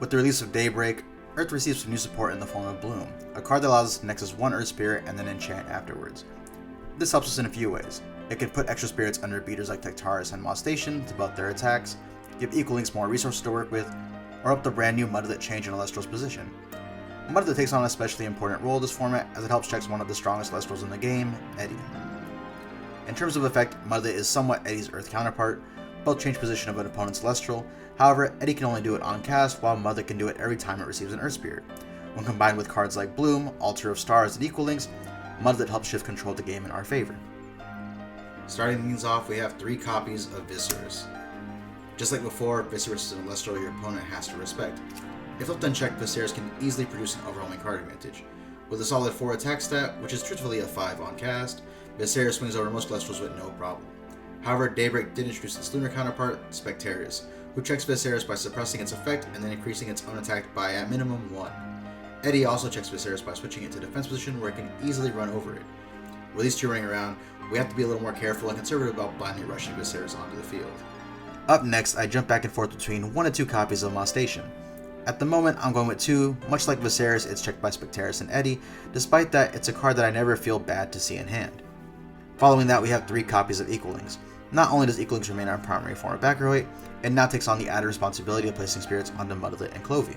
With the release of Daybreak, Earth receives some new support in the form of Bloom, a card that allows us to nexus one Earth Spirit and then enchant afterwards. This helps us in a few ways. It can put extra spirits under beaters like Tectaris and Moss Station to buff their attacks, give Equal Links more resources to work with, or up the brand new Mudlet change in Elestrals position. Mudlet takes on an especially important role in this format as it helps check one of the strongest Elestrals in the game, Eddy. In terms of effect, Mudlet is somewhat Eddy's Earth counterpart. Both change position of an opponent's Celestial. However, Eddy can only do it on cast, while Mudlet can do it every time it receives an Earth Spirit. When combined with cards like Bloom, Altar of Stars, and Equal Links, Mudlet helps shift control of the game in our favor. Starting things off, we have 3 copies of Viserys. Just like before, Viserys is an Elestral your opponent has to respect. If left unchecked, Viserys can easily produce an overwhelming card advantage. With a solid 4 attack stat, which is truthfully a 5 on cast, Viserys swings over most Elestrals with no problem. However, Daybreak did introduce its lunar counterpart, Spectaris, who checks Viserys by suppressing its effect and then increasing its own attack by at minimum 1. Eddy also checks Viserys by switching it to defense position where it can easily run over it. With these 2 running around, we have to be a little more careful and conservative about blindly rushing Viserys onto the field. Up next, I jump back and forth between 1 and 2 copies of Moss Station. At the moment, I'm going with 2. Much like Viserys, it's checked by Spectaris and Eddy. Despite that, it's a card that I never feel bad to see in hand. Following that, we have 3 copies of Equal Links. Not only does Equal Links remain our primary form of backrow, it now takes on the added responsibility of placing spirits onto Mudlet and Clovey.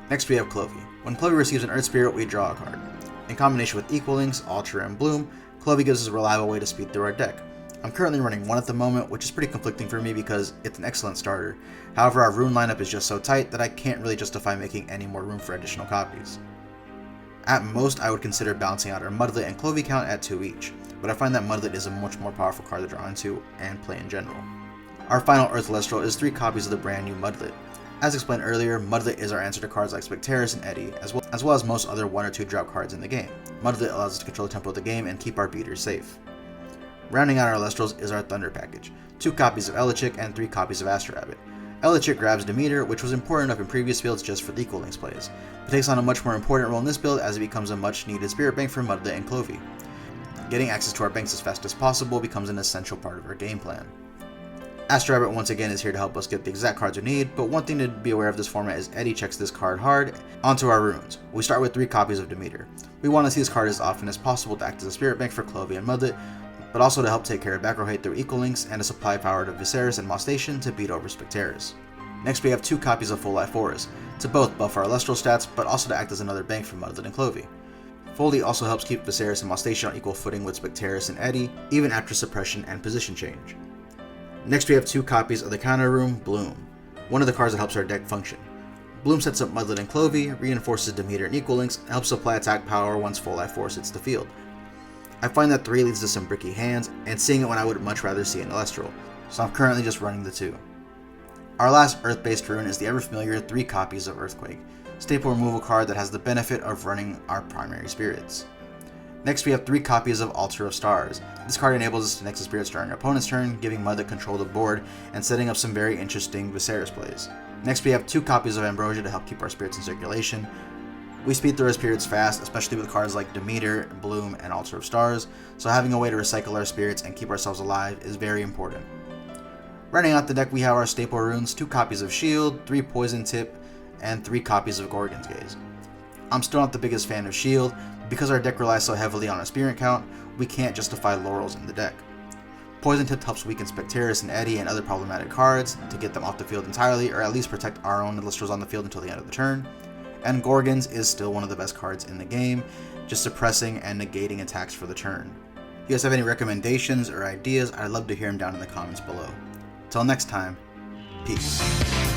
Next, we have Clovey. When Clovey receives an Earth Spirit, we draw a card. In combination with Equal Links, Altar, and Bloom, Clovey gives us a reliable way to speed through our deck. I'm currently running 1 at the moment, which is pretty conflicting for me because it's an excellent starter. However, our rune lineup is just so tight that I can't really justify making any more room for additional copies. At most, I would consider balancing out our Mudlet and Clovey count at 2 each, but I find that Mudlet is a much more powerful card to draw into and play in general. Our final Earth Elestral is 3 copies of the brand new Mudlet. As explained earlier, Mudlet is our answer to cards like Spectaris and Eddy, as well as most other 1 or 2 drop cards in the game. Mudlet allows us to control the tempo of the game and keep our beaters safe. Rounding out our Elestrals is our Thunder package, 2 copies of Elechik and 3 copies of Astrarabbit. Elechik grabs Demeter, which was important enough in previous builds just for the Equal Links plays, but takes on a much more important role in this build as it becomes a much needed spirit bank for Mudlet and Clovey. Getting access to our banks as fast as possible becomes an essential part of our game plan. Astrarabbit once again is here to help us get the exact cards we need, but one thing to be aware of this format is Eddy checks this card hard onto our runes. We start with 3 copies of Demeter. We want to see this card as often as possible to act as a spirit bank for Clovey and Mudlet, but also to help take care of backrow hate through Equal Links and to supply power to Viserys and Moss Station to beat over Spectaris. Next, we have 2 copies of Full Life Forest, to both buff our Elestral stats, but also to act as another bank for Mudlet and Clovey. Foley also helps keep Viserys and Moss Station on equal footing with Spectaris and Eddy, even after suppression and position change. Next, we have 2 copies of the counter room, Bloom, one of the cards that helps our deck function. Bloom sets up Mudlet and Clovey, reinforces Demeter and Equal Links, and helps supply attack power once Full Life Force hits the field. I find that 3 leads to some bricky hands, and seeing it when I would much rather see an Elestral, so I'm currently just running the 2. Our last Earth-based rune is the ever-familiar 3 copies of Earthquake, staple removal card that has the benefit of running our primary spirits. Next, we have 3 copies of Altar of Stars. This card enables us to nexus spirits during our opponent's turn, giving Mudlet control of the board and setting up some very interesting Viserys plays. Next, we have 2 copies of Ambrosia to help keep our spirits in circulation. We speed through our spirits fast, especially with cards like Demeter, Bloom, and Altar of Stars, so having a way to recycle our spirits and keep ourselves alive is very important. Running out the deck, we have our staple runes, 2 copies of Shield, 3 Poison Tip, and 3 copies of Gorgon's Gaze. I'm still not the biggest fan of Shield. Because our deck relies so heavily on our spirit count, we can't justify laurels in the deck. Poison Tip helps weaken Spectaris and Eddy and other problematic cards to get them off the field entirely, or at least protect our own Elestrals on the field until the end of the turn. And Gorgons is still one of the best cards in the game, just suppressing and negating attacks for the turn. If you guys have any recommendations or ideas, I'd love to hear them down in the comments below. Till next time, peace.